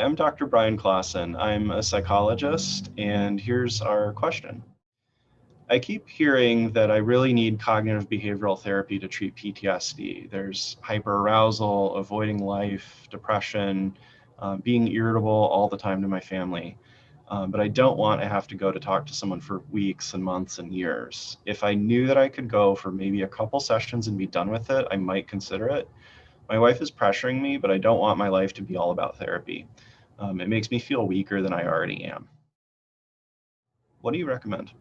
I'm Dr. Brian Klassen. I'm a psychologist, and here's our question. I keep hearing that I really need cognitive behavioral therapy to treat PTSD. There's hyper-arousal, avoiding life, depression, being irritable all the time to my family. But I don't want to have to go to talk to someone for weeks and months and years. If I knew that I could go for maybe a couple sessions and be done with it, I might consider it. My wife is pressuring me, but I don't want my life to be all about therapy. It makes me feel weaker than I already am. What do you recommend?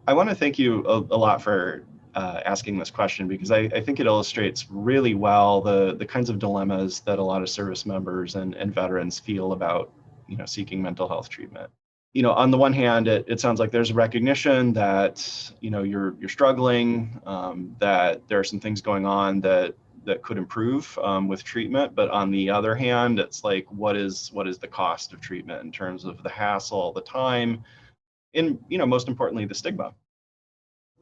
I want to thank you a lot for asking this question because I think it illustrates really well the kinds of dilemmas that a lot of service members and veterans feel about seeking mental health treatment. On the one hand, it sounds like there's a recognition that you're struggling, that there are some things going on that could improve with treatment. But on the other hand, it's like what is the cost of treatment in terms of the hassle, the time, and most importantly, the stigma,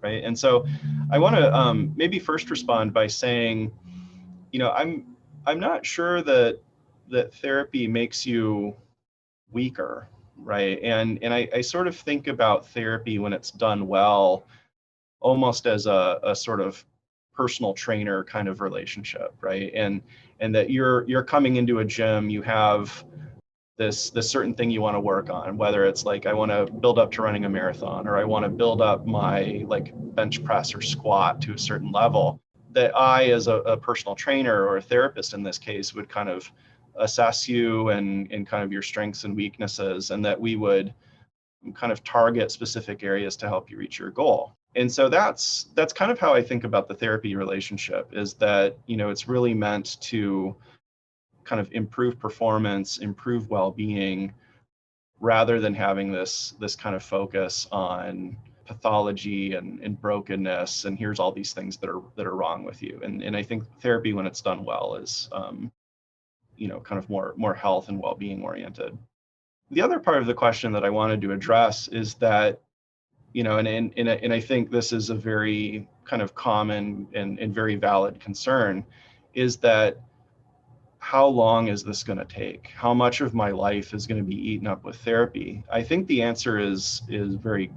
right? And so I want to maybe first respond by saying, I'm not sure that therapy makes you weaker, right? And I sort of think about therapy when it's done well, almost as a sort of personal trainer kind of relationship, right? And that you're coming into a gym, you have this certain thing you want to work on, whether it's like I want to build up to running a marathon, or I want to build up my like bench press or squat to a certain level, that I as a personal trainer or a therapist in this case would kind of assess you and kind of your strengths and weaknesses, and that we would kind of target specific areas to help you reach your goal. And so that's kind of how I think about the therapy relationship, is that it's really meant to kind of improve performance, improve well-being, rather than having this kind of focus on pathology and brokenness, and here's all these things that are wrong with you. And I think therapy, when it's done well, is kind of more health and well-being oriented. The other part of the question that I wanted to address is that, and I think this is a very kind of common and very valid concern, is that how long is this going to take? How much of my life is going to be eaten up with therapy? I think the answer is very,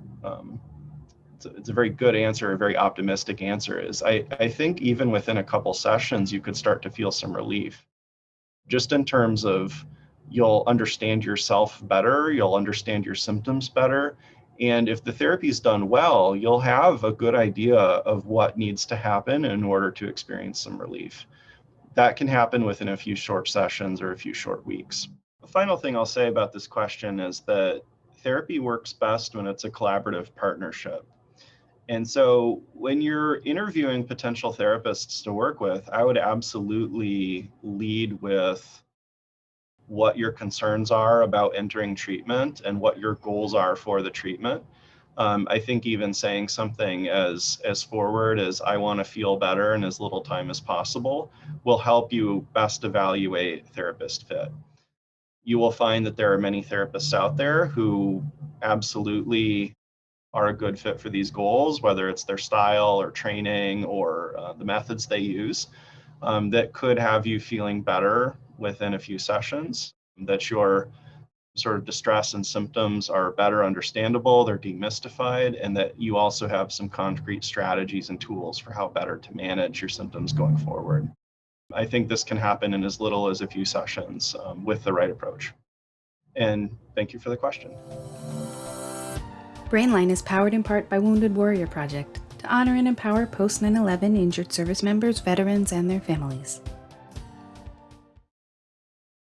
it's a very good answer, a very optimistic answer. Is I think even within a couple sessions, you could start to feel some relief, just in terms of you'll understand yourself better, you'll understand your symptoms better. And if the therapy is done well, you'll have a good idea of what needs to happen in order to experience some relief. That can happen within a few short sessions or a few short weeks. The final thing I'll say about this question is that therapy works best when it's a collaborative partnership. And so when you're interviewing potential therapists to work with, I would absolutely lead with what your concerns are about entering treatment and what your goals are for the treatment. I think even saying something as forward as I want to feel better in as little time as possible will help you best evaluate therapist fit. You will find that there are many therapists out there who absolutely are a good fit for these goals, whether it's their style or training or the methods they use, that could have you feeling better within a few sessions, that your sort of distress and symptoms are better understandable, they're demystified, and that you also have some concrete strategies and tools for how better to manage your symptoms going forward. I think this can happen in as little as a few sessions with the right approach. And thank you for the question. BrainLine is powered in part by Wounded Warrior Project to honor and empower post 9/11 injured service members, veterans, and their families.